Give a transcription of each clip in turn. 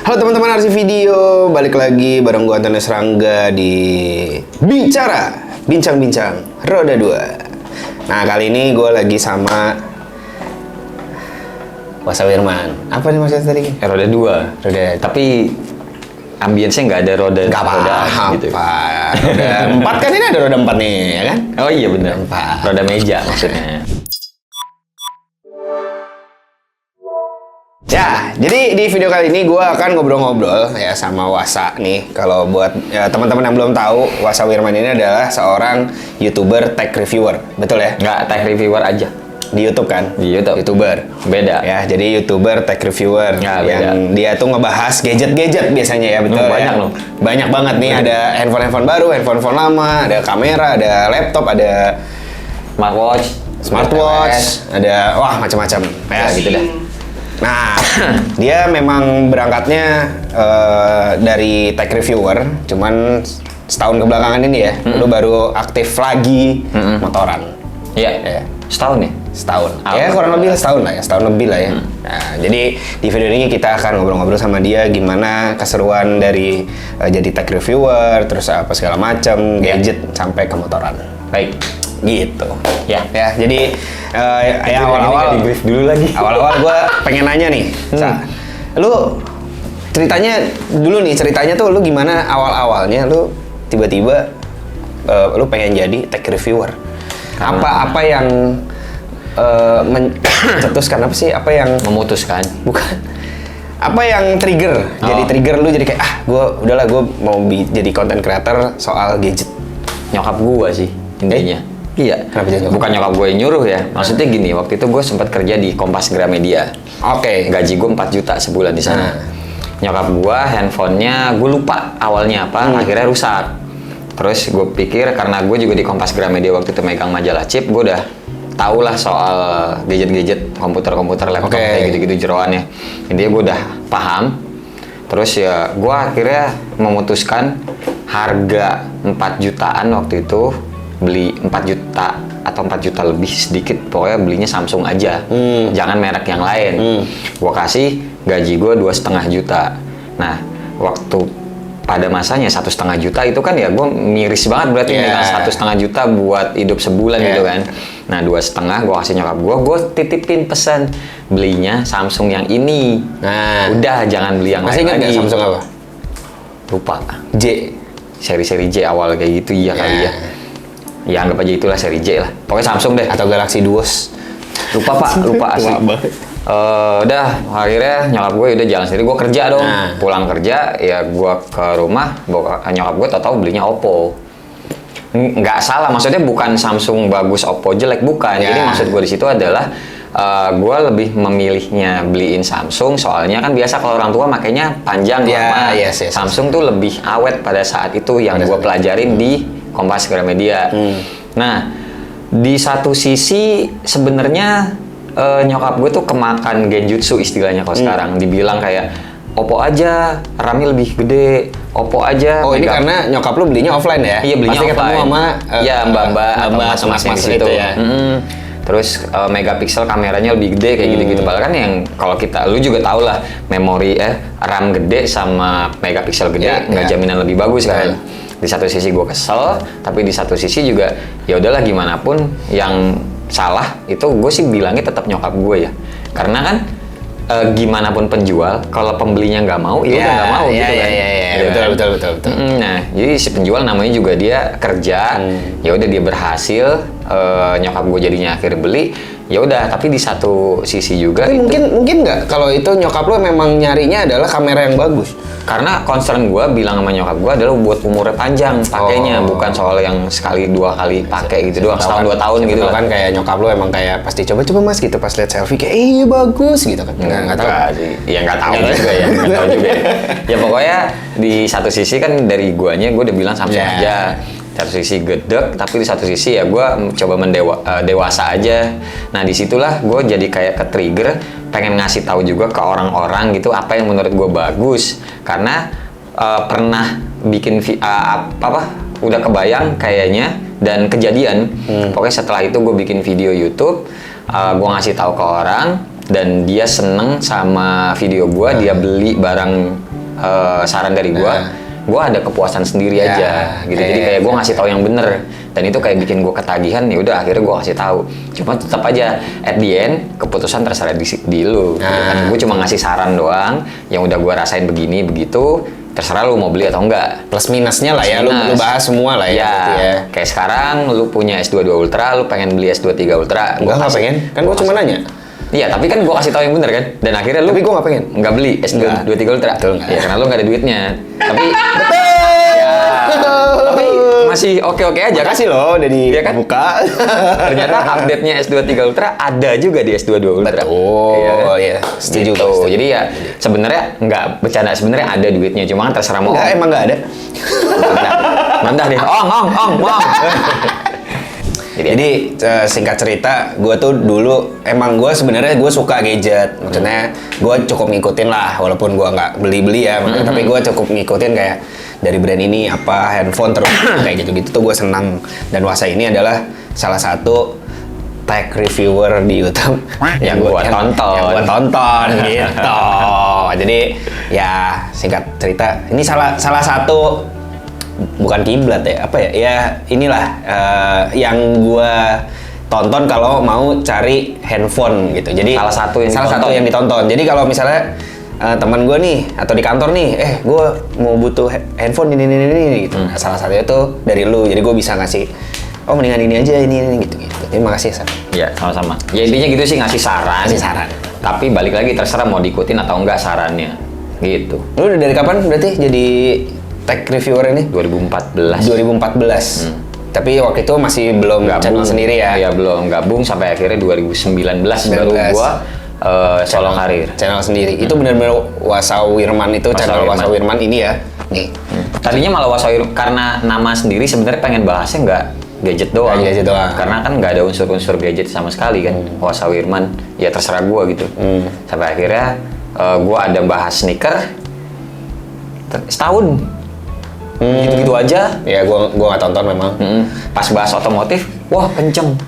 Halo teman-teman RC Video, balik lagi bareng gue Antonius Rangga di Bincang-Bincang Roda 2. Nah kali ini gue lagi sama Wasa Wirman. Apa nih maksudnya tadi? Roda 2. Tapi ambience-nya nggak ada roda. Nggak apa-apa gitu. Roda 4 kan, ini ada roda 4 nih, ya kan? Oh iya bener. 4. Roda meja maksudnya. Ya, jadi di video kali ini gue akan ngobrol-ngobrol ya sama Wasa nih. Kalau buat ya, teman-teman yang belum tahu, Wasa Wirman ini adalah seorang YouTuber tech reviewer, betul ya? Nggak tech reviewer aja. Di YouTube kan? Di YouTube. YouTuber. Beda. Ya, jadi YouTuber tech reviewer Ya, yang dia tuh ngebahas gadget-gadget biasanya ya, betul ya? Banyak loh. Banyak banget nih, ada handphone-handphone baru, handphone-handphone lama, ada kamera, ada laptop, ada smartwatch, ada wah macam-macam. Ya, gitu dah. Nah, dia memang berangkatnya dari tech reviewer, cuman setahun kebelakangan ini ya, lu baru aktif lagi motoran. Iya. Setahun ya? Setahun. Ya kurang lebih setahun lah ya, setahun lebih lah ya. Nah, jadi di video ini kita akan ngobrol-ngobrol sama dia gimana keseruan dari jadi tech reviewer, terus apa segala macam, gadget sampai ke motoran. Baik. Gitu. Ya. Ya, jadi ya awal-awal di brief dulu lagi. Awal-awal gue pengen nanya nih, Sa, lu ceritanya tuh lu gimana awal-awalnya lu tiba-tiba lu pengen jadi tech reviewer? Apa yang mencetuskan apa sih? Apa yang Memutuskan? bukan? Apa yang trigger? Jadi trigger lu jadi kayak gue mau jadi content creator soal gadget. Nyokap gua sih intinya. Iya. Kenapa jadi nyokap? Bukan nyokap gue yang nyuruh ya. Maksudnya gini, waktu itu gue sempat kerja di Kompas Gramedia. Oke. Gaji gue 4 juta sebulan di sana. Nyokap gue, handphonenya gue lupa awalnya apa, akhirnya rusak. Terus gue pikir karena gue juga di Kompas Gramedia waktu itu megang majalah Chip, gue udah tau lah soal gadget-gadget, komputer-komputer, laptop kayak gitu-gitu jeroannya. Intinya gue udah paham. Terus ya gue akhirnya memutuskan harga 4 jutaan waktu itu, beli 4 juta atau 4 juta lebih sedikit, pokoknya belinya Samsung aja, jangan merek yang lain. Gua kasih gaji gue 2,5 juta. Nah, waktu pada masanya 1,5 juta itu kan ya gue miris banget berarti dengan 1,5 juta buat hidup sebulan gitu kan. Nah 2,5 gue kasih nyokap gue titipin pesan belinya Samsung yang ini. Nah, udah jangan beli yang masih lain ingat lagi. nggak Samsung apa? Lupa. J. Seri-seri J awal kayak gitu ya kali ya. Ya anggap aja itulah seri J lah. Pokoknya Samsung deh. Atau Galaxy Duos. Lupa pak, lupa asli. Udah akhirnya nyokap gue udah jalan sendiri. Gue kerja dong. Pulang kerja ya gue ke rumah. Nyokap gue tau belinya Oppo. Nggak salah, maksudnya bukan Samsung bagus, Oppo jelek, bukan. Jadi maksud gue di situ adalah gue lebih memilihnya beliin Samsung, soalnya kan biasa kalau orang tua makanya panjang lama. Samsung tuh lebih awet pada saat itu yang gue pelajarin di Kompas Gramedia. Nah, di satu sisi sebenarnya nyokap gue tuh kemakan genjutsu istilahnya kalau sekarang. Dibilang kayak Oppo aja, RAM-nya lebih gede. Oppo aja. Oh, ini karena nyokap lu belinya offline ya? Iya, belinya pasti offline. ketemu sama ya mbak-mbak atau mas-mas di situ ya. Terus megapiksel kameranya lebih gede kayak gitu-gitu. Padahal kan yang kalau lu juga tau lah, memori RAM gede sama megapiksel gede nggak jaminan lebih bagus kan. Di satu sisi gue kesel, tapi di satu sisi juga ya udahlah gimana pun yang salah itu gue sih bilangnya tetap nyokap gue ya. Karena kan gimana pun penjual, kalau pembelinya nggak mau, ya udah nggak mau gitu kan. Betul. Nah, jadi si penjual namanya juga dia kerja, ya udah dia berhasil, nyokap gue jadinya akhirnya beli, ya udah. Tapi di satu sisi juga. Tapi mungkin nggak kalau itu nyokap lo memang nyarinya adalah kamera yang bagus. Karena concern gue bilang sama nyokap gue adalah buat umurnya panjang pakainya, bukan soal yang sekali 2 kali pakai gitu doang, setahun 2 tahun gitu kan. Kayak nyokap lo emang kayak pasti coba mas gitu pas lihat selfie kayak iya bagus gitu kan. Nggak tahu sih. Ya nggak tahu juga ya. Nggak tahu juga. Ya pokoknya di satu sisi kan dari guanya gue udah bilang Samsung aja. Satu sisi gedek, tapi di satu sisi ya gue coba dewasa aja. Nah disitulah gue jadi kayak ke trigger pengen ngasih tahu juga ke orang-orang gitu apa yang menurut gue bagus. Karena pernah bikin udah kebayang kayaknya dan kejadian. Pokoknya setelah itu gue bikin video YouTube, gue ngasih tahu ke orang dan dia seneng sama video gue, dia beli barang saran dari gue ada kepuasan sendiri Ya, aja gitu. Jadi kayak gue ngasih tahu yang bener, dan itu kayak bikin gue ketagihan. Ya udah akhirnya gue kasih tahu. Cuma tetap aja at the end keputusan terserah di lu. Gitu kan. Gue cuma ngasih saran doang, yang udah gue rasain begini begitu. Terserah lu mau beli atau enggak. Plus minusnya lah ya, lu bahas semua lah ya. Ya, kayak sekarang lu punya S22 Ultra, lu pengen beli S23 Ultra. Gua nggak pengen, kan gua cuma nanya. Iya, tapi kan gua kasih tahu yang bener kan. Dan akhirnya lu Tapi gua nggak pengen. Nggak beli S23 Ultra. Betul nggak? Ya karena lu nggak ada duitnya. Tapi tapi masih oke-oke aja kan. Makasih loh udah Iya kan? dibuka. Ternyata update-nya S23 Ultra ada juga di S22 Ultra. Betul, kan? iya. Setuju. Gitu. Setuju. Jadi ya sebenarnya nggak bercanda, sebenarnya ada duitnya, cuma kan terserah mau. Enggak, emang nggak ada. Rendah deh. Ong. Jadi singkat cerita, gue tuh dulu emang gue sebenarnya gue suka gadget, maksudnya gue cukup ngikutin lah, walaupun gue nggak beli ya, tapi gue cukup ngikutin kayak dari brand ini apa handphone terus kayak gitu tuh gue senang. Dan Wasa ini adalah salah satu tech reviewer di YouTube yang gue tonton gitu. Jadi ya singkat cerita, ini salah satu bukan kiblat ya, apa ya? Ya inilah yang gua tonton kalau mau cari handphone gitu. Jadi salah satu yang ditonton. Jadi kalau misalnya teman gua nih atau di kantor nih, gua mau butuh handphone ini gitu. Nah, salah satunya tuh dari lu. Jadi gua bisa ngasih, oh mendingan ini aja ini gitu. Terima kasih, San. Ya, sama-sama. Ya intinya gitu sih, ngasih saran. Tapi balik lagi terserah mau diikutin atau enggak sarannya. Gitu. Lu udah dari kapan berarti jadi tech reviewer ini? 2014. Tapi waktu itu masih belum channel sendiri ya? Iya, belum gabung sampai akhirnya 2019 baru gua solo karir. Channel sendiri. Itu benar-benar Wasa Wirman itu, channel Wasa Wirman ini ya? Nih. Tadinya malah Wasa Wirman, karena nama sendiri sebenarnya pengen bahasnya nggak gadget doang. Gadget doang. Karena kan nggak ada unsur-unsur gadget sama sekali kan. Wasa Wirman, ya terserah gua gitu. Sampai akhirnya gua ada bahas sneaker setahun. Gitu-gitu aja. Ya, gua nggak tonton memang. Pas bahas otomotif, wah kenceng.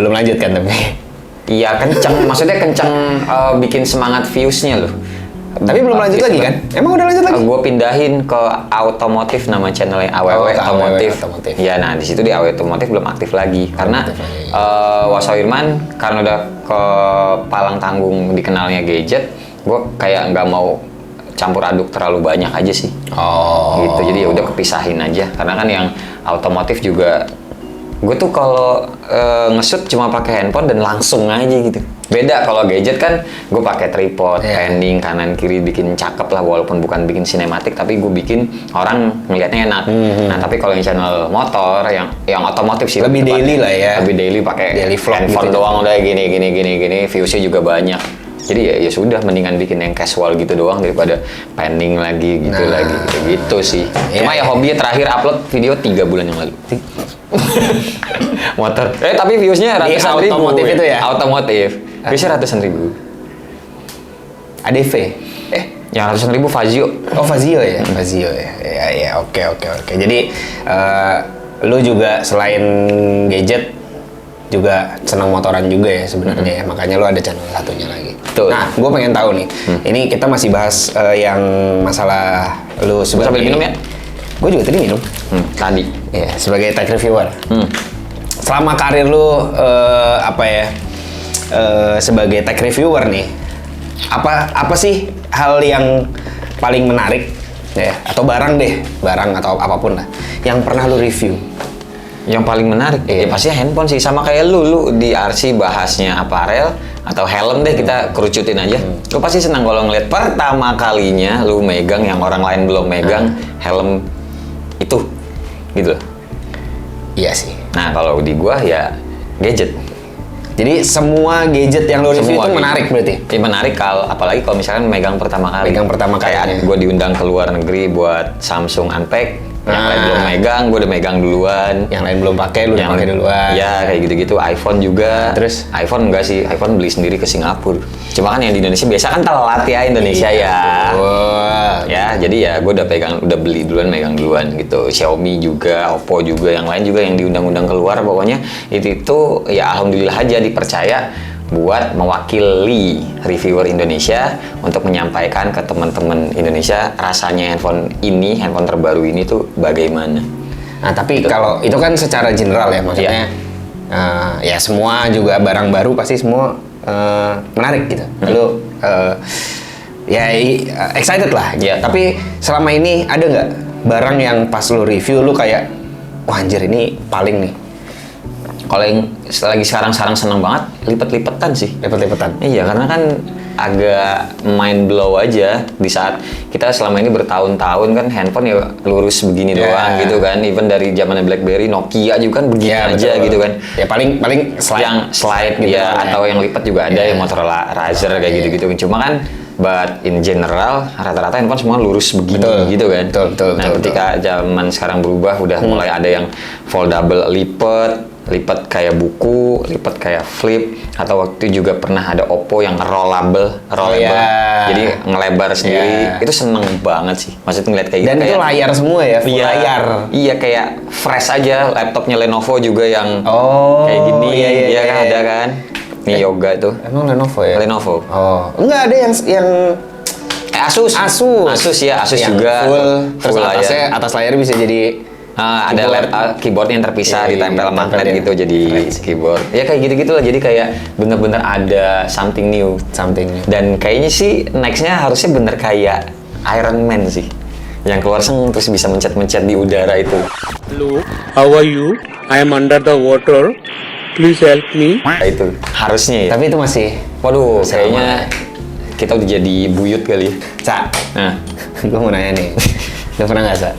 Belum lanjut kan tapi? Iya kenceng, maksudnya kenceng bikin semangat viewsnya loh. Tapi belum lanjut lagi kan? Emang udah lanjut lagi? Gue pindahin ke otomotif, nama channelnya AWW Otomotif. Ya, nah di situ di AWW Otomotif belum aktif lagi karena Wasa Wirman karena udah ke palang tanggung dikenalnya gadget, gue kayak nggak mau campur aduk terlalu banyak aja sih. Gitu. Jadi ya udah kepisahin aja. Karena kan yang otomotif juga gue tuh kalau nge-shoot cuma pakai handphone dan langsung aja gitu. Beda kalau gadget kan gue pakai tripod, panning kanan kiri bikin cakep lah, walaupun bukan bikin sinematik tapi gue bikin orang ngelihatnya enak. Nah, tapi kalau yang channel motor yang otomotif sih lebih daily lah ya. Lebih daily pakai handphone gitu doang udah gini viewsnya juga banyak. Jadi ya sudah mendingan bikin yang casual gitu doang daripada panning lagi gitu sih. Cuma ya hobinya terakhir upload video 3 bulan yang lalu. Motor. Tapi viewsnya ratusan ribu. Otomotif itu ya? Otomotif. Viewsnya ratusan ribu. ADV? Yang ratusan ribu Fazio. Oh, Fazio ya? Fazio ya? Ya, oke. Jadi lu juga selain gadget juga senang motoran juga ya sebenarnya ya, makanya lu ada channel satunya lagi. Betul. Nah, gue pengen tahu nih, ini kita masih bahas yang masalah lu sebagai... Sambil minum ya? Gue juga tadi minum. Tadi. Ya, sebagai tech reviewer. Selama karir lu sebagai tech reviewer nih, apa sih hal yang paling menarik ya, atau barang atau apapun lah yang pernah lu review? Yang paling menarik ya pasti handphone sih, sama kayak lu di RC bahasnya aparel atau helm deh, kita kerucutin aja. Lu pasti senang kalau ngeliat pertama kalinya lu megang yang orang lain belum megang helm itu gitu loh. Iya sih. Nah, kalau di gua ya gadget. Jadi semua gadget yang lu review itu menarik berarti? Iya menarik, apalagi kalau misalkan megang pertama kali. Kayak gue diundang ke luar negeri buat Samsung Unpack. Yang lain belum megang, gue udah megang duluan. Yang lain belum pakai, lu udah pakai duluan. Ya kayak gitu-gitu. iPhone juga. Terus? iPhone enggak sih, iPhone beli sendiri ke Singapura. Cuma kan yang di Indonesia biasa kan telat ya Indonesia ya. Ya, jadi ya gue udah beli duluan, megang duluan gitu. Xiaomi juga, Oppo juga, yang lain juga yang diundang-undang keluar. Pokoknya itu ya alhamdulillah aja dipercaya buat mewakili reviewer Indonesia untuk menyampaikan ke teman-teman Indonesia rasanya handphone terbaru ini tuh bagaimana. Nah, tapi kalau itu kan secara general ya, maksudnya ya semua juga barang baru pasti semua menarik gitu. Lalu excited lah gitu. Tapi selama ini ada nggak barang yang pas lu review lu kayak wah anjir ini paling nih? Kalau yang lagi sekarang seneng banget, lipet-lipetan sih. Lipet-lipetan? Iya, karena kan agak mind blow aja di saat kita selama ini bertahun-tahun kan handphone ya lurus begini doang gitu kan. Even dari zamannya BlackBerry, Nokia juga kan begini aja betul. gitu kan. Ya paling slide. Yang slide gitu ya, atau yang lipat juga ada yang Motorola Razr kayak gitu-gitu. Cuma kan but in general rata-rata handphone semua lurus begini gitu kan. Betul. Ketika zaman sekarang berubah udah mulai ada yang foldable lipat kayak buku, lipat kayak flip, atau waktu juga pernah ada Oppo yang rollable, jadi ngelebar sendiri. Itu seneng banget sih, maksudnya ngeliat kayak gitu. Dan itu kayak, layar semua ya, full layar. Iya, kayak fresh aja. Laptopnya Lenovo juga yang kayak gini, iya kan ada kan. Ini Yoga tuh. Emang Lenovo ya? Lenovo. Oh, enggak ada yang Asus ya, Asus yang juga terus atas layar bisa jadi ada keyboardnya yang terpisah ditempel magnet gitu jadi keyboard. Ya kayak gitu-gitu lah. Jadi kayak bener-bener ada something new. Dan kayaknya sih nextnya harusnya bener kayak Iron Man sih. Yang keluar terus bisa mencet-mencet di udara itu. Hello, how are you? I am under the water. Please help me. Itu harusnya ya. Tapi itu masih, waduh, kayaknya kita udah jadi buyut kali. Sa. Nah, gue mau nanya nih. Lu pernah nggak, Sa?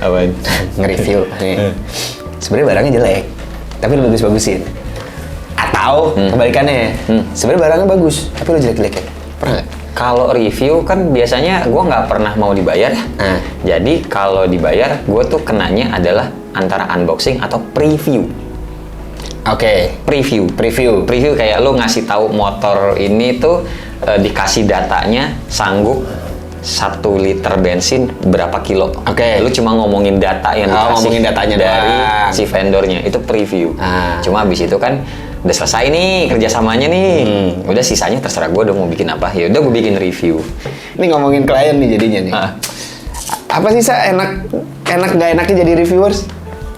Apaan? Nge-review nih. Sebenarnya barangnya jelek, tapi lu bagus-bagusin. Atau kebalikannya, sebenarnya barangnya bagus, tapi lu jelek-jelekin. Pernah nggak? Kalau review kan biasanya gue nggak pernah mau dibayar ya. Jadi kalau dibayar, gue tuh kenanya adalah antara unboxing atau preview. Preview kayak lu ngasih tahu motor ini tuh dikasih datanya sanggup 1 liter bensin berapa kilo. Lu cuma ngomongin data yang dikasih ngomongin datanya dari doang. si vendornya, itu preview. Cuma abis itu kan udah selesai nih kerjasamanya nih, udah sisanya terserah gue udah mau bikin apa. Ya udah gue bikin review. Ini ngomongin klien nih jadinya nih. Apa sih, Sa, enak nggak enaknya jadi reviewers?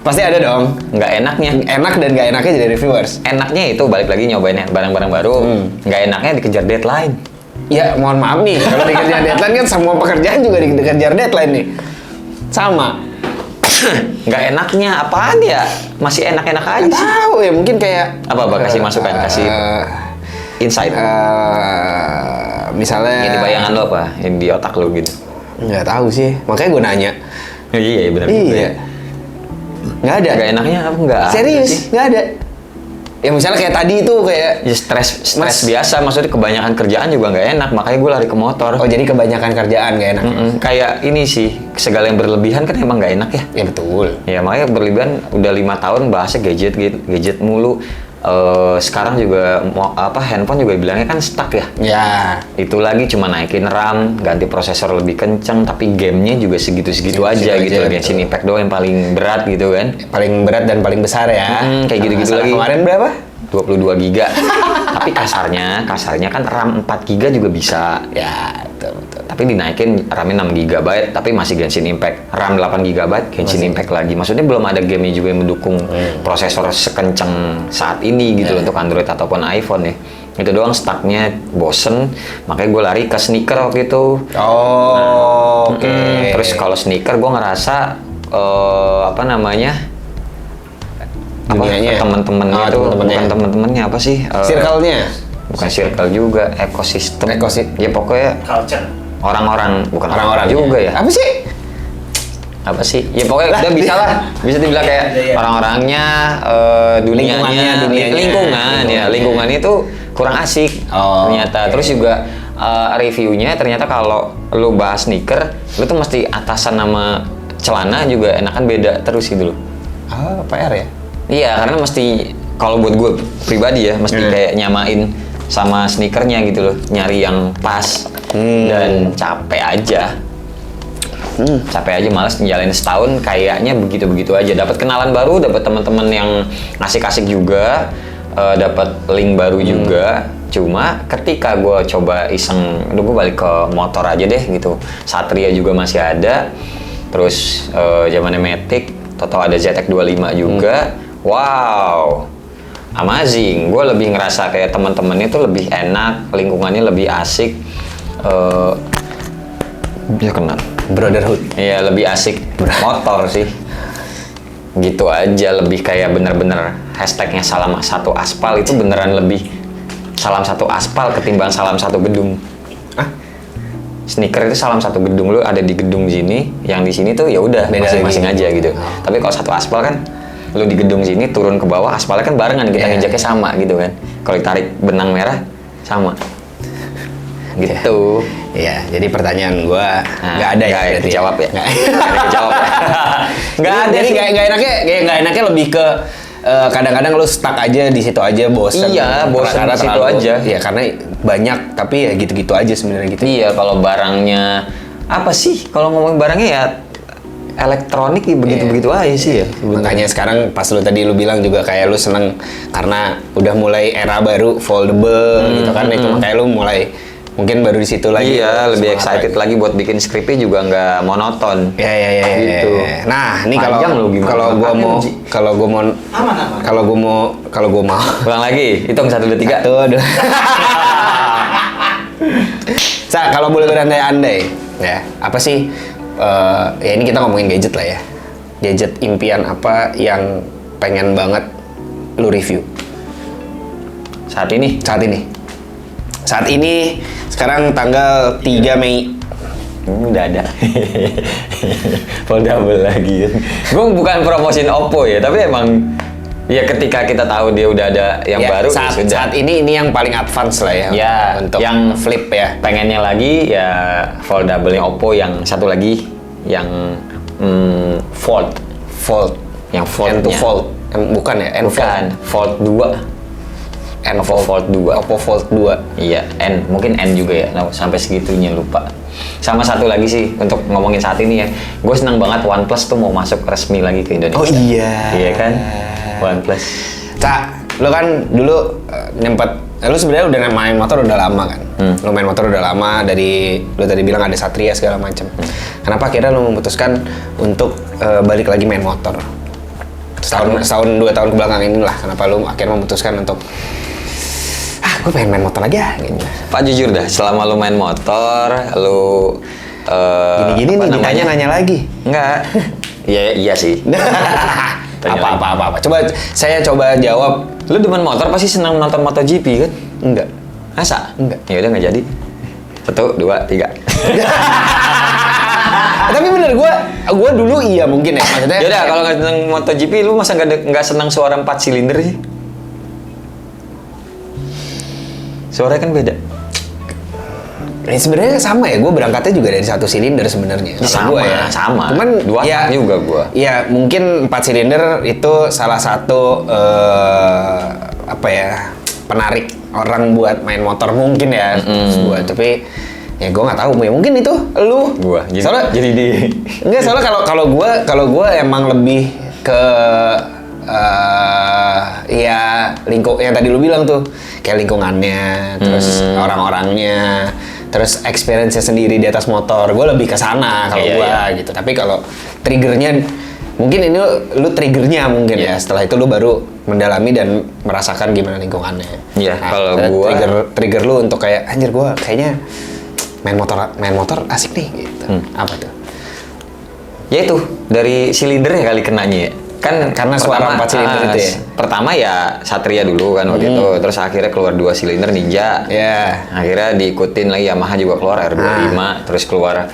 Pasti ada dong. Nggak enaknya. Enak dan nggak enaknya jadi reviewers. Enaknya itu balik lagi nyobain barang-barang baru. Nggak enaknya dikejar deadline. Ya, mohon maaf nih, kalau dikejar deadline kan semua pekerjaan juga dikejar deadline nih. Sama. Nggak enaknya apaan ya? Masih enak-enak aja sih. Tahu ya, mungkin kayak apa kasih masukan, kasih insight. Misalnya Ini bayangan lo apa? Yang di otak lo gitu. Nggak tahu sih, makanya gue nanya. Iya, benar. Iya. Nggak ada. Nggak enaknya apa? Nggak. Serius, nggak ada. Ya misalnya kayak tadi itu kayak ya stres biasa, maksudnya kebanyakan kerjaan juga nggak enak, makanya gue lari ke motor. Oh, jadi kebanyakan kerjaan nggak enak. Kayak ini sih, segala yang berlebihan kan emang nggak enak ya. Ya betul. Ya makanya berlebihan udah 5 tahun bahasnya gadget mulu. Sekarang juga handphone juga bilangnya kan stuck ya. Ya. Itu lagi cuma naikin RAM, ganti prosesor lebih kenceng, tapi gamenya juga segitu-segitu aja gitu. Genshin Impact doang yang paling berat gitu kan. Paling berat dan paling besar ya. Kayak gitu-gitu lagi. Kemarin berapa? 22 giga. Tapi kasarnya kan RAM 4 giga juga bisa. Ya, betul. Tapi dinaikin RAM-nya 6 GB, tapi masih Genshin Impact. RAM 8 GB, Genshin Impact lagi. Maksudnya belum ada game juga yang mendukung prosesor sekenceng saat ini gitu untuk Android ataupun iPhone ya. Itu doang stucknya, bosen. Makanya gue lari ke sneaker waktu itu. Oke. Terus kalau sneaker gue ngerasa dunianya, temen-temennya itu bukan temen-temennya apa sih? Circle-nya? Bukan circle juga, ekosistem. Ya pokoknya culture. Orang-orang, bukan orang-orang juga ya. Apa sih? Ya pokoknya udah bisa dibilang kayak orang-orangnya, dunianya, lingkungan itu kurang asik ternyata. Terus juga reviewnya ternyata kalau lu bahas sneaker, lu tuh mesti atasan sama celana juga enakan beda terus gitu loh. PR ya? Iya, karena mesti kalau buat gue pribadi ya mesti kayak nyamain sama sneakernya gitu loh, nyari yang pas dan capek aja. Malas ngejalanin setahun kayaknya begitu-begitu aja. Dapat kenalan baru, dapat teman-teman yang asik-asik juga. dapat link baru juga. Cuma ketika gue coba iseng, aduh gue balik ke motor aja deh gitu. Satria juga masih ada. Terus zamannya Matic, Toto ada ZX25 juga. Wow, amazing. Gue lebih ngerasa kayak teman-temannya tuh lebih enak, lingkungannya lebih asik. Dia kenal. Brotherhood. Iya, lebih asik motor sih. Gitu aja, lebih kayak bener-bener hashtagnya salam satu aspal itu beneran lebih salam satu aspal ketimbang salam satu gedung. Ah? Sneaker itu salam satu gedung, lu ada di gedung sini, yang di sini tuh ya udah Beda masing-masing lagi. aja gitu. Tapi kalau satu aspal kan, lu di gedung sini turun ke bawah, aspalnya kan barengan, kita Yeah. nginjaknya sama gitu kan. Kalau ditarik benang merah sama. Gitu. Iya, jadi pertanyaan gua nggak ada ya. Nggak berarti kejawab ya? Nggak. Nggak ada kejawab ya? Nggak ada Jadi sih. nggak enaknya lebih ke kadang-kadang lu stuck aja di situ aja, bosen. Iya, bosen Karena di situ terlalu- aja. Iya, karena banyak tapi ya gitu-gitu aja sebenarnya gitu. Iya, kalau barangnya apa sih? Kalau ngomongin barangnya ya elektronik ya begitu-begitu aja sih ya. Makanya sekarang pas lu tadi lu bilang juga kayak lu seneng karena udah mulai era baru foldable gitu kan, itu makanya lu mulai mungkin baru di situ lagi. Iya, lebih semangat excited lagi buat bikin skripnya juga nggak monoton. Ya. Gitu. Nah, ini kalau Panjang lu gimana? kalau gua mau Ji. kalau gua mau kalau gua mau Ulang lagi, hitung 1, 2, 3. Satu, dua. Sa, kalau boleh berandai-andai, ya apa sih? Ya ini kita ngomongin gadget lah ya. Gadget impian apa yang pengen banget lu review Saat ini. saat ini? Saat ini sekarang tanggal 3 Mei. Udah ada. Foldable lagi. Gue bukan promosiin Oppo ya, tapi emang ya ketika kita tahu dia udah ada yang Ya, baru saat, ya sudah. saat ini yang paling advance lah ya. Ya, untuk yang flip ya. Pengennya lagi ya foldable yang Oppo, yang satu lagi yang Fold. Fold. Yang N to foldnya. fold. Bukan ya? N Bukan, Fold 2. N Oppo Fold 2. Oppo Fold 2. Iya, mungkin N juga ya. Nah, sampai segitunya lupa. Sama satu lagi sih untuk ngomongin saat ini ya. Gue senang banget OnePlus tuh mau masuk resmi lagi ke Indonesia. Oh iya. Iya kan? OnePlus. Cak, lu kan dulu lu sebenarnya udah main motor udah lama kan? Lu main motor udah lama dari lu tadi bilang ada Satria segala macam. Kenapa akhirnya lu memutuskan untuk balik lagi main motor? Setahun 2 tahun kebelakang inilah kenapa lu akhirnya memutuskan untuk gue pengen main motor lagi ya gitu. Pak jujur dah, selama lu main motor, lu Gini-gini nih nanya lagi. Enggak. Iya sih. apa. Coba jawab. Lu demen motor pasti senang nonton MotoGP kan? Enggak. Masa? Enggak. Ya udah nggak jadi. 1, 2, 3. Tapi bener gue dulu iya mungkin ya maksudnya. Yaudah kalau nggak seneng MotoGP, lu masa nggak senang suara 4 silinder sih? Suaranya kan beda. Ini sebenarnya sama ya, gue berangkatnya juga dari 1 silinder sebenarnya. Kalau Sama, gua ya. sama. Cuman 2 ya juga gua. Ya mungkin 4 silinder itu salah satu apa ya penarik orang buat main motor mungkin ya. Buat tapi ya gue nggak tahu ya mungkin itu lu. Gua. Soalnya di enggak soalnya kalau gue emang lebih ke ya lingkup yang tadi lu bilang tuh kayak lingkungannya terus orang-orangnya terus experience-nya sendiri di atas motor gue lebih ke sana kalau gue gitu tapi kalau triggernya mungkin ini lu triggernya mungkin ya setelah itu lu baru mendalami dan merasakan gimana lingkungannya. Iya, kalau gua trigger lu untuk kayak anjir gue kayaknya main motor asik nih gitu. Apa tuh? Ya itu dari silindernya kali kenanya ya. Kan Karena suara 4 silinder itu ya? Pertama ya Satria dulu kan waktu itu, terus akhirnya keluar 2 silinder Ninja. Ya. Akhirnya diikutin lagi Yamaha juga keluar R25, terus keluar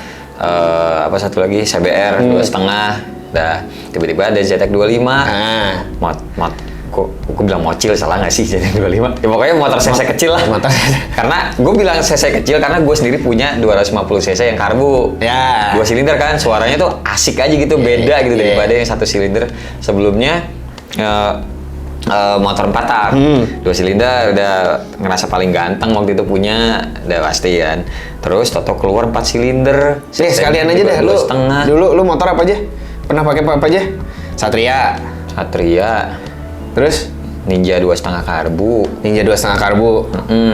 apa satu lagi CBR 2,5. Dah tiba-tiba ada ZX25. Kok gue bilang mocil salah nggak sih ZX25? Ya pokoknya motor cc kecil lah. Motor. Karena gue bilang cc kecil karena gue sendiri punya 250 cc yang karbu. Ya. 2 silinder kan suaranya tuh asik aja gitu, beda gitu daripada yang 1 silinder sebelumnya. Motor 4 tak, 2 silinder udah ngerasa paling ganteng waktu itu punya, udah pasti kan. Terus Toto keluar 4 silinder. Sekalian aja deh lu. Dulu lu motor apa aja? Pernah pakai apa aja? Satria. Satria. Terus Ninja 2,5 karbu. Ninja 2,5 karbu.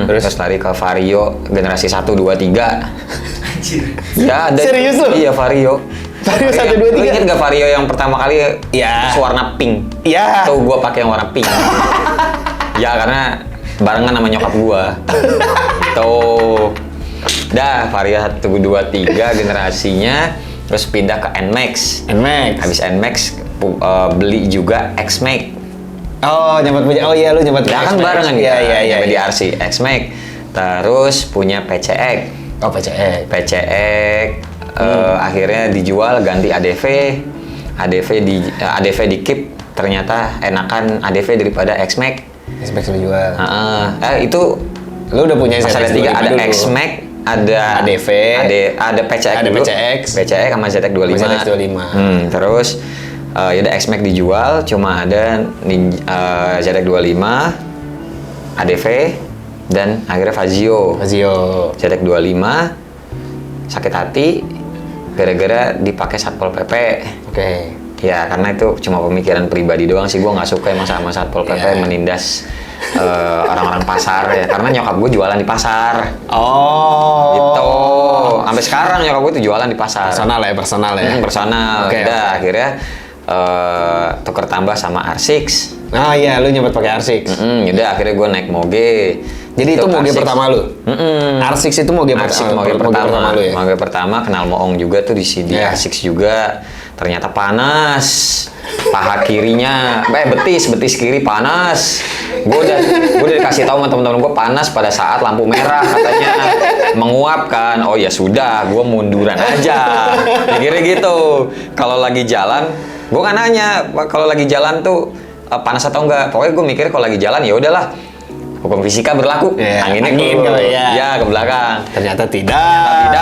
Terus lari ke Vario generasi 1, 2, 3. Ya ada. Serius lu? Iya Vario. Vario 1, 2, Lu 3. inget gak Vario yang pertama kali Iya. terus warna pink? Iya. Tuh gua pakai yang warna pink. Ya karena barengan sama nyokap gua. Tuh. Dah Vario 1, 2, 3 generasinya, terus pindah ke NMAX. NMAX. Habis NMAX beli juga X-Max. Oh, oh iya lu nyampe Ya kan barengan Iya kita, iya iya. nyampe di RC X-Max. Terus punya PCX. Oh, PCX. PCX akhirnya dijual ganti ADV. ADV di keep, ternyata enakan ADV daripada X-Max. X-Max lu jual. Itu Lu udah punya pas ada 3, ada X-Max, ada ADV, ada PCX ada dulu. PCX. PCX sama ZX25. Sama ZX25. Terus ya udah X-Max dijual, cuma ada ZX25, ADV, dan akhirnya Fazio. ZX25 sakit hati gara-gara dipakai Satpol PP. Oke. Ya karena itu cuma pemikiran pribadi doang sih, gue nggak suka emang sama Satpol PP menindas orang-orang pasar ya, karena nyokap gue jualan di pasar. Oh. Gitu. Sampai sekarang nyokap gue tuh jualan di pasar. Personal ya. Personal. Oke, Udah oke. akhirnya tuker tambah sama R6. Oh iya, lu nyempet pakai R6. Udah akhirnya gue naik moge. Jadi itu moge R6. pertama lu? R6 itu moge pertama lu ya? Moge pertama, kenal Moong juga tuh di CD Yeah. R6 juga. Ternyata panas. Paha kirinya, betis kiri panas. Gue udah dikasih tahu sama teman-teman gue panas pada saat lampu merah katanya menguap kan. Oh ya sudah, gue munduran aja. Pikirnya gitu. Kalau lagi jalan, gue kan nanya kalau lagi jalan tuh panas atau enggak. Pokoknya gue mikir kalau lagi jalan ya udahlah. Hukum fisika berlaku. Anginnya angin ke, ya. Ke belakang. Ternyata tidak.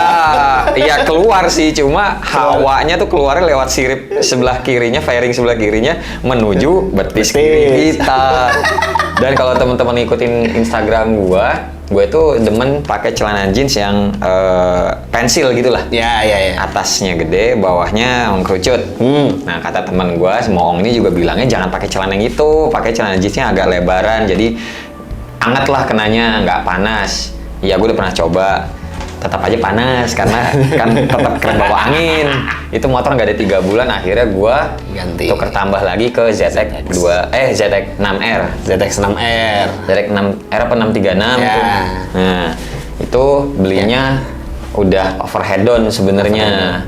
Iya keluar sih, cuma hawanya tuh keluarnya lewat sirip sebelah kirinya, fairing sebelah kirinya menuju betis kiri kita. Dan kalau teman-teman ngikutin Instagram gue tuh demen pakai celana jeans yang pensil gitulah. Iya. Atasnya gede, bawahnya mengkerucut. Nah kata teman gue, Moong ini juga bilangnya jangan pakai celana yang itu, pakai celana jeansnya agak lebaran, jadi anget lah kenanya, nggak panas. Iya, gue udah pernah coba, tetap aja panas karena kan tetap kena bawa angin. Itu motor nggak ada 3 bulan, akhirnya gue ganti. tuker tambah lagi ke ZX6R. ZX6R. ZX6R apa 636 Ya. tuh. Nah, itu belinya udah overhead down sebenarnya.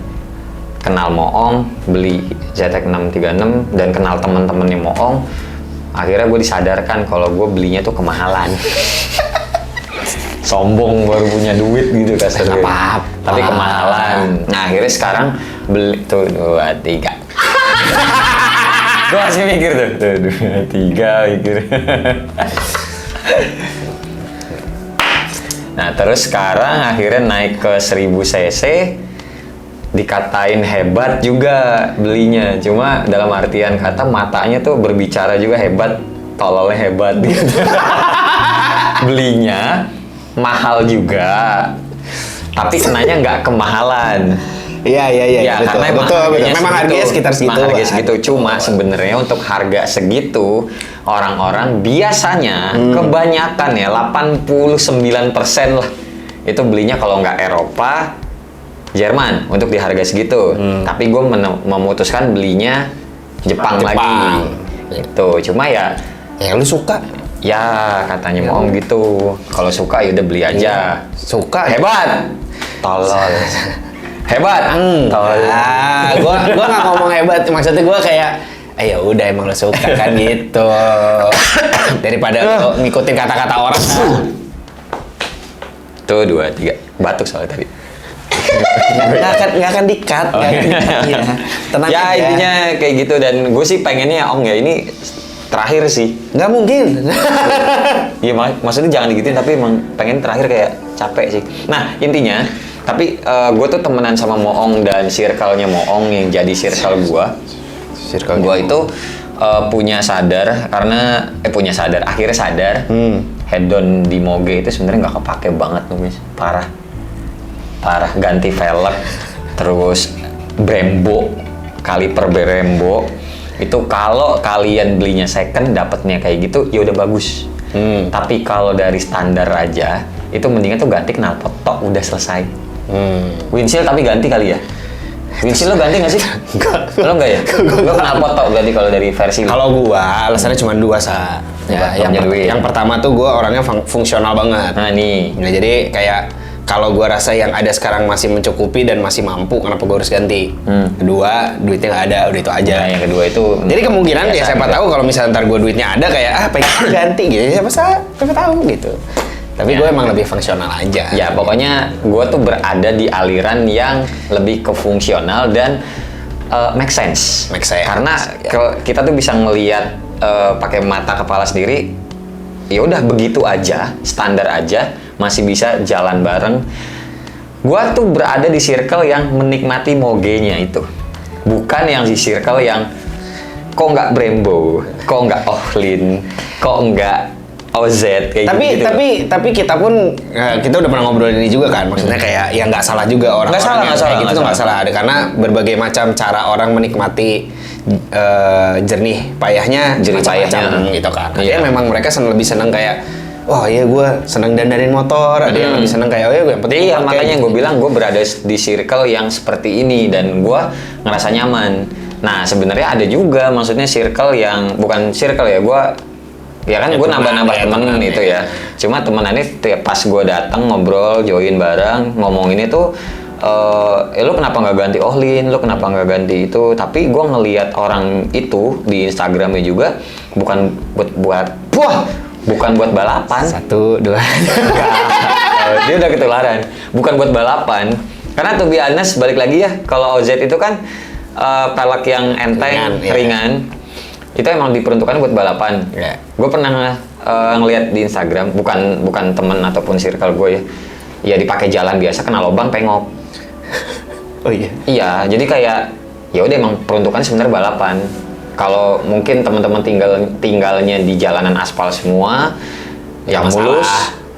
Kenal Moong, beli ZX636 dan kenal temen-temennya Moong. Akhirnya gue disadarkan kalau gue belinya tuh kemahalan. Sombong baru punya duit gitu kasarnya. Apa-apa. Tapi kemahalan. Nah akhirnya sekarang beli tuh 2, 3. Gue masih mikir tuh 2, 3 mikir. Nah terus sekarang akhirnya naik ke 1000 cc. Dikatain hebat juga belinya, cuma dalam artian kata matanya tuh berbicara juga hebat, tololnya hebat gitu. Belinya mahal juga, tapi kenanya nggak kemahalan. Iya. Ya, Betul. karena Memang harganya sekitar segitu. Harganya segitu. Cuma sebenarnya untuk harga segitu orang-orang biasanya kebanyakan ya 89% lah itu belinya kalau nggak Eropa, Jerman untuk di harga segitu. Tapi gue memutuskan belinya Jepang lagi. Itu cuma ya lu suka. Ya katanya Moong gitu. Kalau suka ya udah beli aja. Suka. Hebat. Tolol. Hebat. Tolol. Gua nggak ngomong hebat. Maksudnya gua kayak ya udah emang lu suka kan gitu. Daripada lu ngikutin kata-kata orang. Tuh 2, 3. Batuk soalnya tadi. Nggak akan di-cut. Tenang Ya aja. intinya kayak gitu, dan gue sih pengennya Ong ya ini terakhir sih. Nggak mungkin. Iya maksudnya jangan digituin, tapi emang pengen terakhir kayak capek sih. Nah intinya, tapi gue tuh temenan sama Moong dan circle-nya Moong yang jadi circle gue. Gue itu punya sadar karena akhirnya sadar head-on di moge itu sebenarnya nggak kepake banget tuh guys, parah ganti velg, terus Brembo, kaliper Brembo, Itu kalau kalian belinya second dapatnya kayak gitu, ya udah bagus. Tapi kalau dari standar aja, itu mendingan tuh ganti knalpot tok udah selesai. Windshield tapi ganti kali ya? Windshield lo ganti nggak sih? Lo nggak ya? Lo knalpot tok ganti kalau dari versi lo? Kalau gua alasannya cuma dua, Sa. Ya, yang pertama tuh gua orangnya fungsional banget. Nah nih. Nah, jadi kayak kalau gua rasa yang ada sekarang masih mencukupi dan masih mampu, kenapa gua harus ganti? Kedua, duitnya nggak ada, udah itu aja. Nah, yang kedua itu. Jadi kemungkinan ya biasa siapa gitu. tahu kalau misalnya ntar gua duitnya ada kayak pengen ganti gitu, siapa tahu gitu. Tapi gue emang lebih fungsional aja. Ya pokoknya gue tuh berada di aliran yang lebih ke fungsional dan make sense. Make sense. Karena kita tuh bisa ngelihat pakai mata kepala sendiri. Ya udah begitu aja, standar aja, masih bisa jalan bareng. Gue tuh berada di circle yang menikmati mogenya itu, bukan yang di circle yang kok nggak Brembo, kok nggak Ohlin, kok nggak OZ kayak gitu. Tapi kita pun kita udah pernah ngobrol ini juga kan, maksudnya kayak ya nggak salah juga orang-orang yang kayak gitu tuh nggak salah. Karena berbagai macam cara orang menikmati jernih payahnya gitu kan. Iya. Memang mereka lebih seneng kayak wah iya gue seneng dandanin motor, ada yang lebih seneng kayak oh ya gue yang penting. Iya makanya gue bilang gue berada di circle yang seperti ini dan gue ngerasa nyaman. Nah sebenarnya ada juga maksudnya circle yang bukan circle ya, ya kan gue nambah-nambah temen itu ya. Cuma temenan ini pas gue datang ngobrol, join bareng, ngomongin itu, lu kenapa nggak ganti Ohlin, lu kenapa nggak ganti itu? Tapi gue ngelihat orang itu di Instagramnya juga bukan buat balapan. 1, 2. Dia udah ketularan. Bukan buat balapan. Karena to be honest, balik lagi ya, kalau OZ itu kan pelek yang enteng, ringan. Itu emang diperuntukkan buat balapan. Yeah. Gue pernah ngeliat di Instagram, bukan temen ataupun circle gue ya, ya dipakai jalan biasa kena lubang pengok. Oh iya. Iya, jadi kayak ya udah emang peruntukan sebenarnya balapan. Kalau mungkin teman-teman tinggalnya di jalanan aspal semua, yang mulus,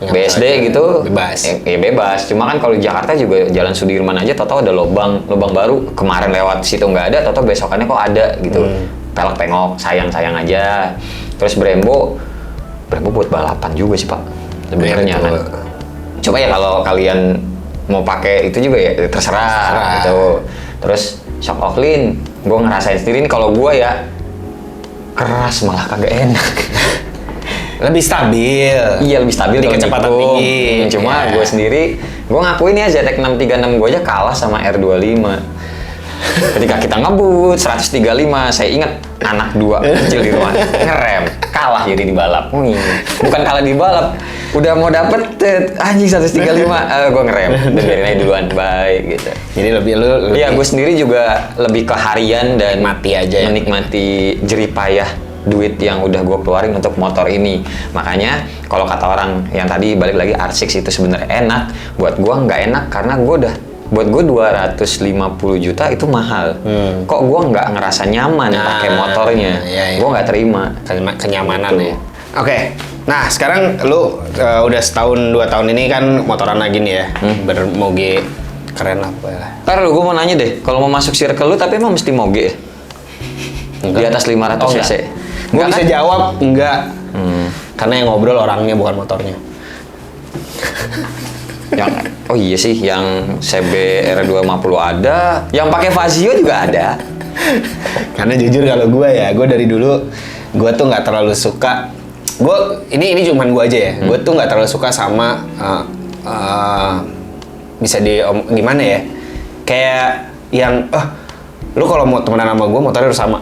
BSD gitu, bebas. Ya bebas. Cuma kan kalau di Jakarta juga jalan Sudirman aja, tau-tau ada lubang baru. Kemarin lewat situ nggak ada, tau-tau besokannya kok ada gitu. Pelek pengok, sayang aja. Terus Brembo buat balapan juga sih Pak sebenarnya kan. Coba ya kalau kalian mau pakai itu juga ya terserah gitu. Terus shock Ohlin, gue ngerasain sendiri nih kalau gue ya keras malah kagak enak. Lebih stabil. Iya lebih stabil di kecepatan tinggi. Cuma gue sendiri, gue ngakuin ya ZX 636 gue aja kalah sama R25. Ketika kita ngebut 135, saya ingat anak 2 kecil di rumah ngerem, kalah jadi di balap. Bukan kalah di balap, udah mau dapet anjing 135, gue ngerem dan biarin aja duluan, baik gitu. Jadi lebih Iya, gue sendiri juga lebih ke harian dan mati aja menikmati jerih payah duit yang udah gue keluarin untuk motor ini. Makanya kalau kata orang yang tadi balik lagi R6 itu sebenarnya enak, buat gue nggak enak karena buat gue 250 juta itu mahal. Kok gue nggak ngerasa nyaman pakai motornya? Iya. Gue nggak terima kenyamanan gitu. ya. Oke. Nah sekarang lu udah setahun 2 tahun ini kan motoran lagi nih ya, bermoge keren lah. Ntar gue mau nanya deh, kalau mau masuk circle lu tapi emang mesti moge ya? Di atas 500 cc? Gue bisa jawab enggak. Karena yang ngobrol orangnya bukan motornya. Oh iya sih, yang CB R250 ada, yang pakai Fazio juga ada. Karena jujur kalau gue dari dulu gue tuh nggak terlalu suka. Ini cuman gue aja ya. Gue tuh nggak terlalu suka sama gimana ya? Kayak yang lu kalau mau temenan sama gue motornya harus sama.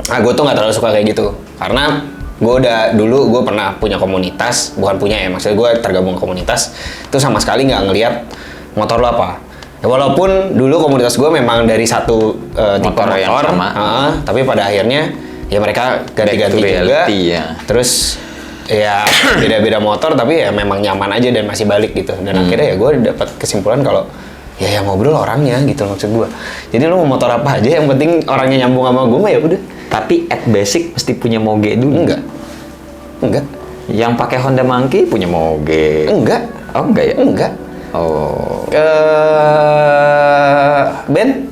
Nah gue tuh nggak terlalu suka kayak gitu. Karena gue pernah punya komunitas, bukan punya ya, maksudnya gue tergabung ke komunitas, itu sama sekali nggak ngelihat motor lo apa. Ya, walaupun dulu komunitas gue memang dari satu tipe motor yang sama, tapi pada akhirnya ya mereka ganti-ganti juga. Ya. Terus ya beda-beda motor, tapi ya memang nyaman aja dan masih balik gitu. Dan akhirnya ya gue dapat kesimpulan kalau ya yang ngobrol orangnya gitu maksud gue. Jadi lo mau motor apa aja, yang penting orangnya nyambung sama gue mah ya udah. Tapi at basic mesti punya moge dulu. Enggak. Yang pakai Honda Monkey punya moge. Enggak. Oh enggak ya? Enggak. Oh. Ben?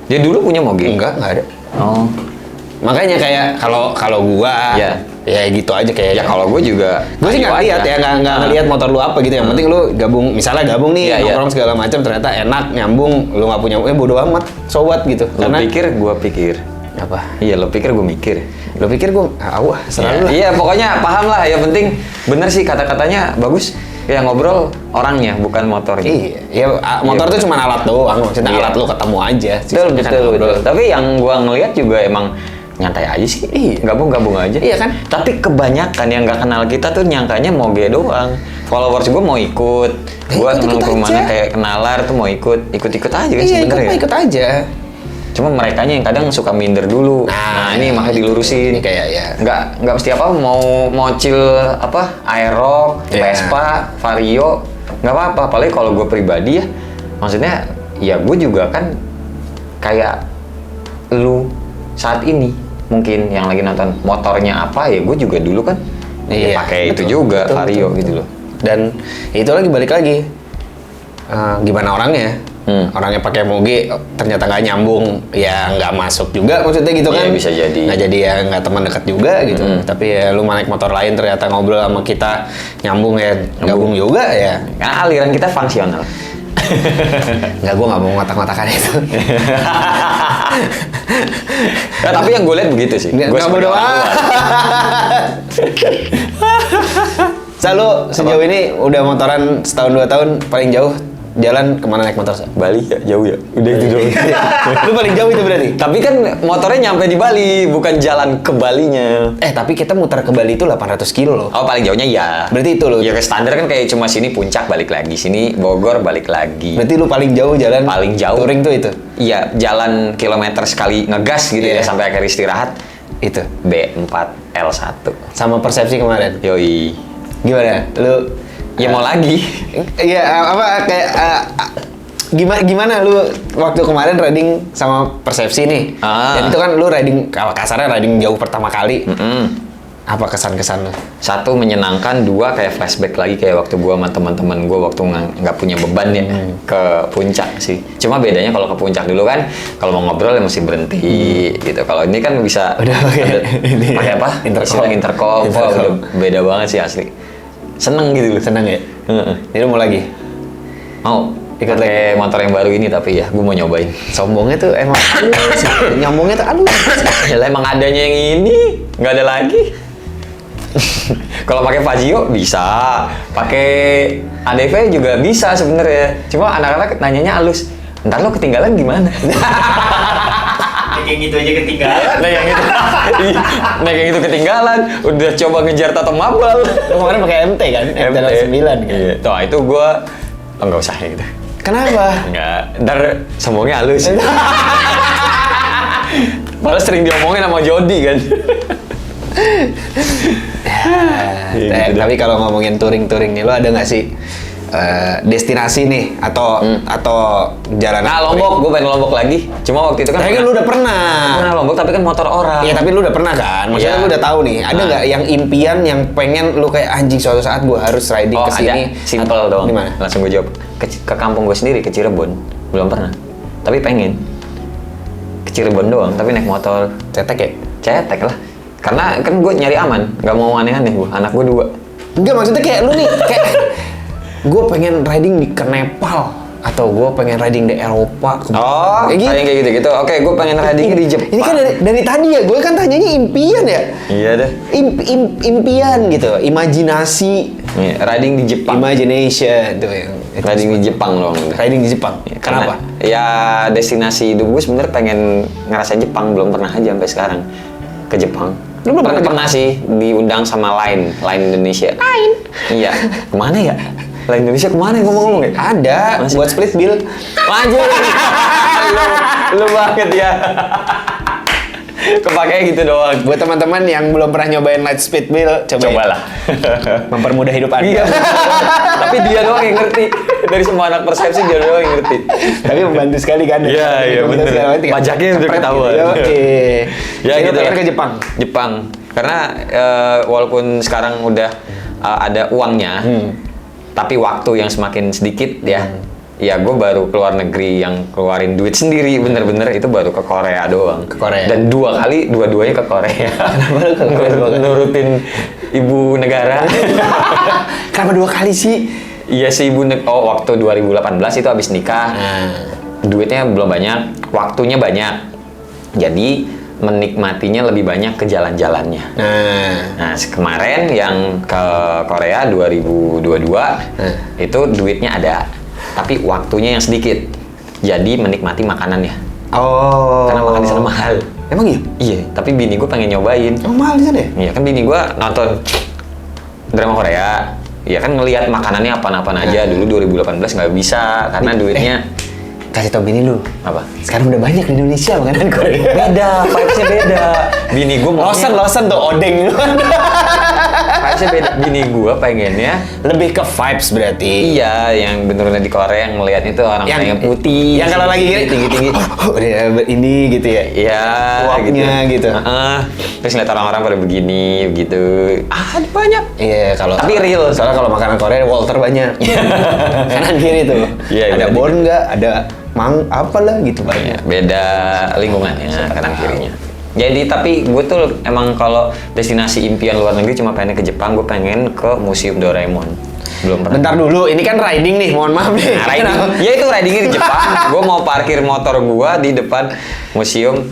Dia dulu punya moge? Enggak ada. Oh. Makanya kayak kalau gua Iya. ya gitu aja kayak. Ya kalau gue juga. Gue sih nggak lihat ya, nggak ngelihat motor lu apa gitu. Yang penting lu gabung, misalnya gabung nih, Iya, iya. nongkrong segala macam, ternyata enak, nyambung, lu nggak punya, bodo amat, so what gitu. Lo pikir gue pikir. apa? Iya, lo pikir gue mikir. Lu pikir gue, wah selalu lah. Iya, pokoknya paham lah. Yang penting bener sih kata-katanya bagus. Ya ngobrol orangnya, bukan motornya. Iya, ya motor Iya, tuh cuma alat doang, maksudnya Iya. alat lu ketemu aja. Betul, Sisanya kan betul, ngobrol. betul. Tapi yang gua ngelihat juga emang nyantai aja sih. Iya. Gabung-gabung aja. Iya kan? Tapi kebanyakan yang nggak kenal kita tuh nyangkanya moge doang. Followers gua mau ikut. Gua ikut-ikut ke mana aja. kayak kenalar tuh mau ikut-ikut aja kan Iya, sebenarnya. ikut aja. Cuma merekanya yang kadang suka minder dulu. Nah, ini makanya dilurusin. Ini kayak ya. Nggak mesti apa mau chill apa Aerox, Iya. Vespa, Vario, nggak apa-apa. Apalagi kalau gue pribadi ya, maksudnya ya gue juga kan kayak lu saat ini mungkin yang lagi nonton motornya apa ya gue juga dulu kan ya pakai itu betul, juga betul, Vario betul, gitu betul. loh. Dan itu lagi balik lagi. Gimana orangnya? Orangnya pakai moge ternyata nggak nyambung, ya nggak masuk juga maksudnya gitu kan? Iya, bisa jadi. Nggak jadi ya nggak teman dekat juga gitu. Tapi ya lu naik motor lain ternyata ngobrol sama kita nyambung ya gabung juga ya. Karena aliran kita fungsional. Nggak, gue nggak mau ngotak-ngotakan itu. Ya, tapi yang gue lihat begitu sih. Nggak Gue bodo amat. Selalu sejauh ini udah motoran setahun 2 tahun, paling jauh jalan kemana naik motor? Bali ya jauh ya. Udah itu doang. Lu paling jauh itu berarti? Tapi kan motornya nyampe di Bali, bukan jalan ke Balinya. Tapi kita muter ke Bali itu 800 kilo loh. Oh, paling jauhnya ya. Berarti itu loh. Ya kayak standar kan kayak cuma sini puncak balik lagi, sini Bogor balik lagi. Berarti lu paling jauh jalan Paling jauh. touring tuh itu? Iya, jalan kilometer sekali ngegas gitu Iya. ya sampai akhir istirahat. Itu. B4L1. Sama persepsi kemarin. Yoi. Gimana? Lu Ya mau lagi. Iya, apa kayak gimana lu waktu kemarin riding sama persepsi nih? Dan itu kan lu riding, kalau kasarnya riding jauh pertama kali. Apa kesan-kesan lu? Satu menyenangkan, dua kayak flashback lagi kayak waktu gua sama teman-teman gua waktu nggak punya beban ya ke puncak sih. Cuma bedanya kalau ke puncak dulu kan kalau mau ngobrol ya mesti berhenti gitu. Kalau ini kan bisa Udah pakai apa? Intercom. Intercom. Wah, udah beda banget sih asli. Seneng gitu loh. Seneng ya? Heeh. Jadi mau lagi? Mau ikut pakai motor yang baru ini tapi ya gue mau nyobain. Sombongnya tuh emang halus. Nyambungnya tuh halus. Ya lah, emang adanya yang ini nggak ada lagi. Kalau pakai Fazio bisa, pakai ADV juga bisa sebenarnya. Cuma anak-anak nanyanya halus. Ntar lo ketinggalan gimana? Kayak gitu aja ketinggalan. Nah yang itu, nah yang itu ketinggalan. Udah coba ngejar Tato Mabal. Lu kemarin pakai MT kan? MT 9 kan? Iya. Tuh itu gue nggak usah gitu. Kenapa? Nggak, ntar sombongnya halus. Malah sering diomongin sama Jody kan. Gitu Tapi kalau ngomongin touring nih, lu ada nggak sih destinasi nih atau jalan? Nah Lombok, gue pengen Lombok lagi. Cuma waktu itu kan. Tapi kan lu udah pernah. Pernah Lombok tapi kan motor orang. Iya, tapi lu udah pernah kan? Maksudnya Iya. lu udah tahu nih, ada Nah. nggak yang impian yang pengen lu kayak anjing suatu saat gua harus riding Oh ke ada, sini? simple dong. Di mana? Langsung gue jawab. Ke kampung gue sendiri, ke Cirebon. Belum pernah. Tapi pengen. Ke Cirebon doang, tapi naik motor. Cetek ya? Cetek lah. Karena kan gue nyari aman, nggak mau aneh-aneh gue. Anak gue 2. Enggak, maksudnya kayak lu nih, kayak gue pengen riding ke Nepal atau gue pengen riding di Eropa. Oh, kayak gitu-gitu. Oke, gue pengen riding di Jepang. Ini kan dari tadi ya, gue kan tanyanya impian ya. Iya deh. Impian gitu, imajinasi, Iya, riding di Jepang. imagination tuh yang Riding di Jepang loh. riding di Jepang. Kenapa? Ya destinasi hidup gue sebenarnya pengen ngerasain Jepang, belum pernah aja sampai sekarang ke Jepang. Lu belum pernah ke pernah sih diundang sama Line Indonesia. Line. Iya. Kemana ya? Line Indonesia kemana ngomong-ngomong ya? Ada Masih. buat split bill. Lanjut. lu banget ya. Kepake gitu doang. Buat teman-teman yang belum pernah nyobain light speed bill, Cobalah. mempermudah hidup Iya. Anda. Tapi dia doang yang ngerti. Dari semua anak persepsi dia doang yang ngerti. Tapi membantu sekali kan? Iya, Membantu bener. sekali, nanti kan Pajaknya udah cepret ketahuan. gitu. Oke. Ya Jadi lu gitu pengen lah. ke Jepang. Jepang. Karena walaupun sekarang udah ada uangnya, tapi waktu yang semakin sedikit ya. ya gue baru keluar negeri yang keluarin duit sendiri bener-bener itu baru ke Korea doang. Ke Korea. Dan dua-duanya ke Korea. Kenapa lu ke Korea? Nurutin ibu negara. Kenapa 2 kali sih? Iya sih waktu 2018 itu habis nikah. Duitnya belum banyak, waktunya banyak. Jadi menikmatinya lebih banyak ke jalan-jalannya. Nah, kemarin yang ke Korea 2022 itu duitnya ada, tapi waktunya yang sedikit. Jadi menikmati makanannya. Oh. Karena makan di sana mahal. Emang iya? Iya, tapi bini gue pengen nyobain. Emang mahal di sana ya? Iya kan bini gue nonton drama Korea. Iya kan ngelihat makanannya apa-apa aja. Dulu 2018 nggak bisa karena duitnya. Kasih tau bini lu. Apa? Sekarang udah banyak di Indonesia makanan Korea. Beda, vibes-nya beda. Bini gue Losen tuh odeng. vibes-nya beda. Bini gue pengennya Lebih ke vibes berarti. iya, yang bener-bener di Korea yang ngelihat itu orang yang putih. Yang kalau lagi gini tinggi-tinggi. Udah ini gitu ya. Iya, Uapnya gitu. Terus ngeliat orang-orang pada begini, begitu. Ada banyak. Iya, kalau Tapi real. Soalnya kalau makanan Korea Walter banyak. Kanan kiri tuh. Iya, ada berarti. bon nggak? Ada apalah gitu banyak. Beda lingkungannya kanan kirinya. Jadi tapi gue tuh emang kalau destinasi impian luar negeri cuma pengen ke Jepang, gue pengen ke Museum Doraemon. Belum pernah. Bentar dulu, ini kan riding nih, mohon maaf nih. Nah, riding. Ya itu ridingnya di Jepang. Gue mau parkir motor gue di depan Museum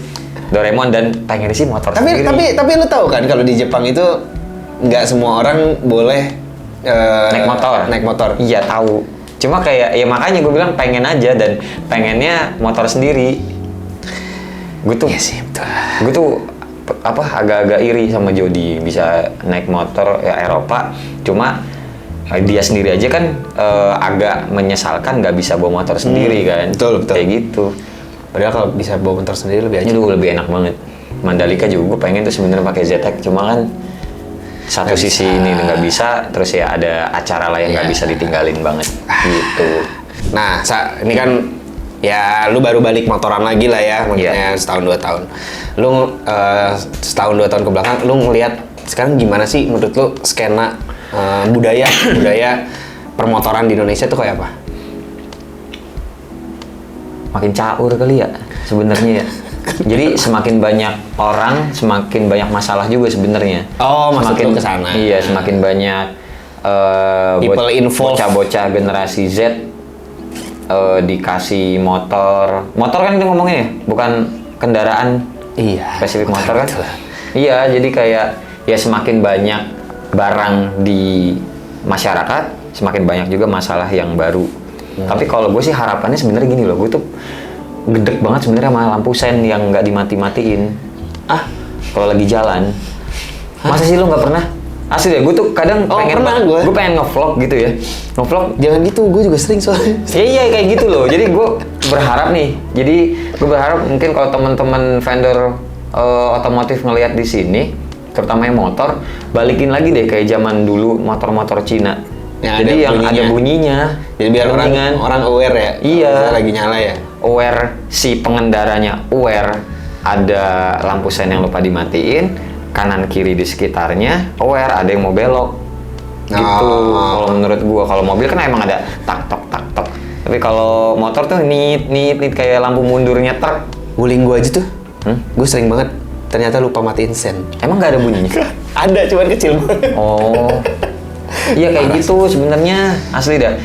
Doraemon dan pengen sih motor Tapi sendiri. tapi lu tahu kan kalau di Jepang itu nggak semua orang boleh naik motor. Iya tahu. Cuma kayak ya makanya gue bilang pengen aja dan pengennya motor sendiri. Gue tuh Iya sih, betul. Gue tuh agak-agak iri sama Jody bisa naik motor ya Eropa. Cuma dia sendiri aja kan agak menyesalkan nggak bisa bawa motor sendiri kan. Betul. Kayak gitu. Padahal kalau bisa bawa motor sendiri lebih aja. Aduh lebih enak banget. Mandalika juga gue pengen tuh sebenarnya pakai ZX cuma kan satu Nggak sisi bisa. ini nggak bisa, terus ya ada acara lah yang nggak Iya. bisa ditinggalin banget gitu. Nah, ini kan ya lu baru balik motoran lagi lah ya, maksudnya setahun 2 tahun. Lu setahun 2 tahun ke belakang, lu ngelihat sekarang gimana sih menurut lu skena budaya permotoran di Indonesia tuh kayak apa? Makin caur kali ya sebenarnya ya. Jadi semakin banyak orang, semakin banyak masalah juga sebenarnya. Oh, maksud semakin lu kesana. Iya, semakin banyak People involved. bocah-bocah generasi Z dikasih motor. Motor kan itu ngomongnya ya, bukan kendaraan Iya. spesifik motor kan? betul. Iya, jadi kayak ya semakin banyak barang di masyarakat, semakin banyak juga masalah yang baru. Tapi kalau gue sih harapannya sebenarnya gini loh, gue tuh gedek banget sebenarnya sama lampu sen yang nggak dimati-matiin. Kalau lagi jalan. Masa sih lo nggak pernah? Asli deh, gue tuh kadang pernah gue pengen nge-vlog gitu ya. Nge-vlog Jangan gitu, gue juga sering soalnya. iya kayak gitu loh. Jadi gue berharap nih. Jadi gue berharap mungkin kalau teman-teman vendor otomotif ngelihat di sini, terutama yang motor, balikin lagi deh kayak zaman dulu motor-motor Cina. Jadi yang ada bunyinya. Jadi biar orang aware ya. Iya. Kalau lagi nyala ya. Aware si pengendaranya aware ada lampu sen yang lupa dimatiin, kanan kiri di sekitarnya aware ada yang mau belok. Gitu. Kalau menurut gua, kalau mobil kan emang ada tak tok. Tapi kalau motor tuh nit kayak lampu mundurnya truk. Guling gue aja tuh. Gue sering banget ternyata lupa matiin sen. Emang nggak ada bunyinya? Ada, cuman kecil banget. Oh. Iya kayak gitu sebenarnya asli dah.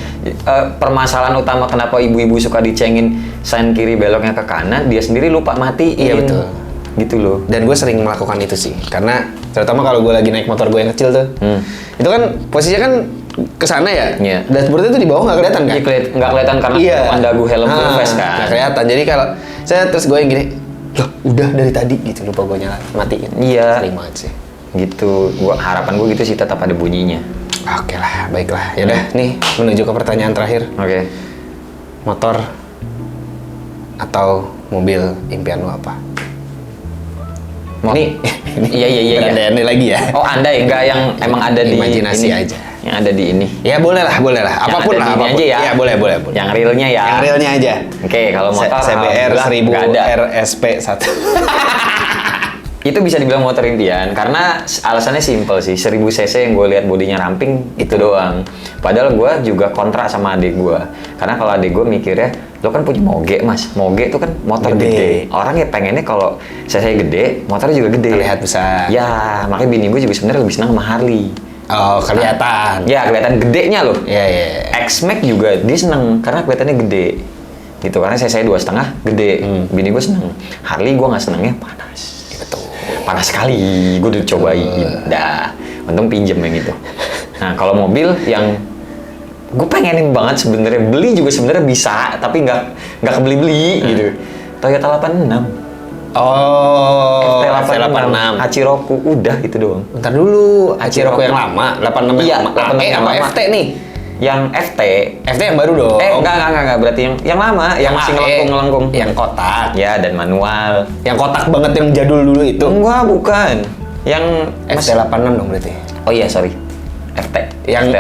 Permasalahan utama kenapa ibu-ibu suka dicengin sen kiri beloknya ke kanan, dia sendiri lupa matiin. Iya, betul. Gitu loh. Dan gue sering melakukan itu sih, karena terutama kalau gue lagi naik motor gue yang kecil tuh, itu kan posisinya kan ke sana ya, Iya. dashboardnya tuh di bawah nggak kelihatan kan? Iya, nggak kelihatan karena depan dagu helm full face kan. Nggak kelihatan. Jadi kalau saya terus gue yang gini, loh udah dari tadi gitu lupa gue matiin. Iya. Sering banget sih. Gitu. Harapan gue gitu sih tetap ada bunyinya. Oke lah, baiklah. Ya udah, nih menuju ke pertanyaan terakhir. Oke. Motor atau mobil impian lu apa? Ini Iya. berandai-andai lagi ya. Oh, andai enggak yang emang ada di Imajinasi ini. aja. Yang ada di ini. Ya boleh lah. Yang Apapun ada lah, di ini apapun. aja ya. Ya boleh. Yang realnya ya. Yang realnya aja. Oke, kalau motor CBR alhamdulillah 1000 nggak ada. RSP 1. Itu bisa dibilang motor impian karena alasannya simple sih. 1000 cc yang gue lihat bodinya ramping itu doang. Padahal gue juga kontra sama adik gue. Karena kalau adik gue mikirnya, lo kan punya Moge mas. Moge itu kan motor gede. Orang ya pengennya kalau cc gede, motornya juga gede. Terlihat besar. Ya, makanya bini gue juga sebenarnya lebih senang sama Harley. Oh, kelihatan. Ya, kelihatan gedenya loh. Iya, iya. X-Max juga dia seneng karena kelihatannya gede. Gitu, karena cc 2,5 gede. Bini gue seneng. Harley gue nggak senengnya panas. Panas sekali, gue udah cobain. Dah, untung pinjem yang itu. Nah, kalau mobil yang gue pengenin banget sebenarnya beli juga sebenarnya bisa, tapi nggak kebeli-beli gitu. Toyota 86. Oh, FT86. Hachiroku, udah itu doang. Bentar dulu, Hachiroku yang lama, 86 Iya, yang lama. 86 yang apa lama. FT nih? Yang FT. FT yang baru dong. Enggak, berarti yang lama, yang masih ngelengkung. Yang kotak. Ya, dan manual. Yang kotak banget yang jadul dulu itu. Enggak, bukan. Yang FT86 dong berarti. Oh iya, sorry. FT. Yang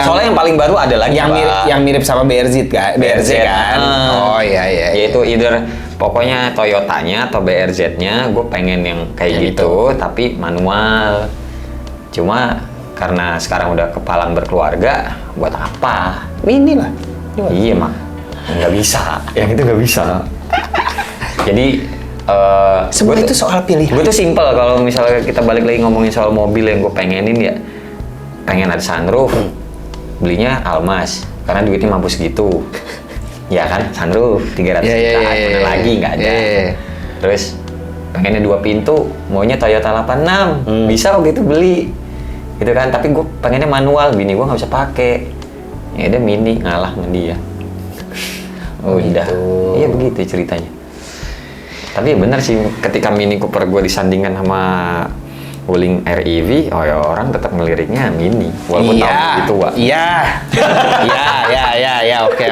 Soalnya yang paling baru ada lagi, yang mirip sama BRZ kan? BRZ kan? Oh iya. Yaitu either pokoknya Toyotanya atau BRZ-nya, gue pengen yang kayak gitu, tapi manual. Cuma karena sekarang udah kepalang berkeluarga, buat apa? Mini lah. Iya mak, nggak bisa. Yang itu nggak bisa. Jadi semua itu soal pilihan. Gue tuh simple kalau misalnya kita balik lagi ngomongin soal mobil yang gue pengenin ya, pengen ada sunroof, belinya Almas karena duitnya mampu segitu. Ya kan, sunroof 300 juta, mana lagi nggak ada. Terus pengennya 2 pintu, maunya Toyota 86, bisa kok gitu beli. Gitu kan, tapi gue pengennya manual, bini gue nggak bisa pakai. Ya udah Mini ngalah sama dia. Udah, iya begitu ceritanya. Tapi ya bener sih, ketika Mini Cooper gue disandingkan sama Wuling REV, oh ya orang tetap ngeliriknya Mini, walaupun tahun lebih tua. Iya, oke.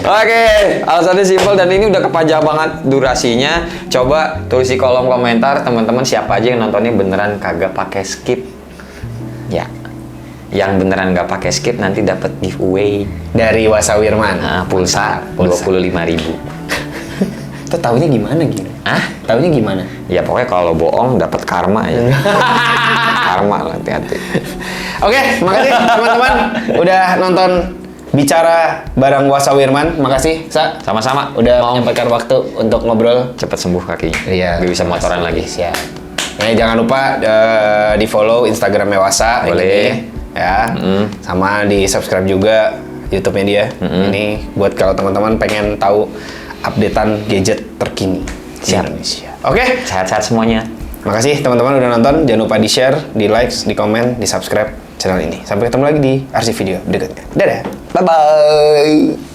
Oke, alasannya simpel dan ini udah kepanjang banget durasinya. Coba tulis di kolom komentar teman-teman siapa aja yang nontonnya beneran kagak pakai skip. Ya, yang beneran nggak pakai skip nanti dapat giveaway Dari Wasa Wirman. nah, pulsa 25.000. Itu taunya gimana gitu? Taunya gimana? Ya pokoknya kalau bohong dapat karma ya. Karma lah, hati-hati. Oke, makasih teman-teman udah nonton Bicara bareng Wasa Wirman. Makasih, Sa. Sama-sama. Udah menyampaikan waktu untuk ngobrol. Cepet sembuh kakinya. Iya. Gak bisa motoran lagi. Siap. Jangan lupa di follow Instagramnya Wasa. Boleh. Ya. Sama di subscribe juga YouTube-nya dia. Ini buat kalau teman-teman pengen tahu updatean gadget terkini di Indonesia. Oke. Sehat-sehat semuanya. Makasih teman-teman udah nonton. Jangan lupa di-share, di-like, di-komen, di-subscribe channel ini. Sampai ketemu lagi di RC video berikutnya. Dadah. Bye-bye.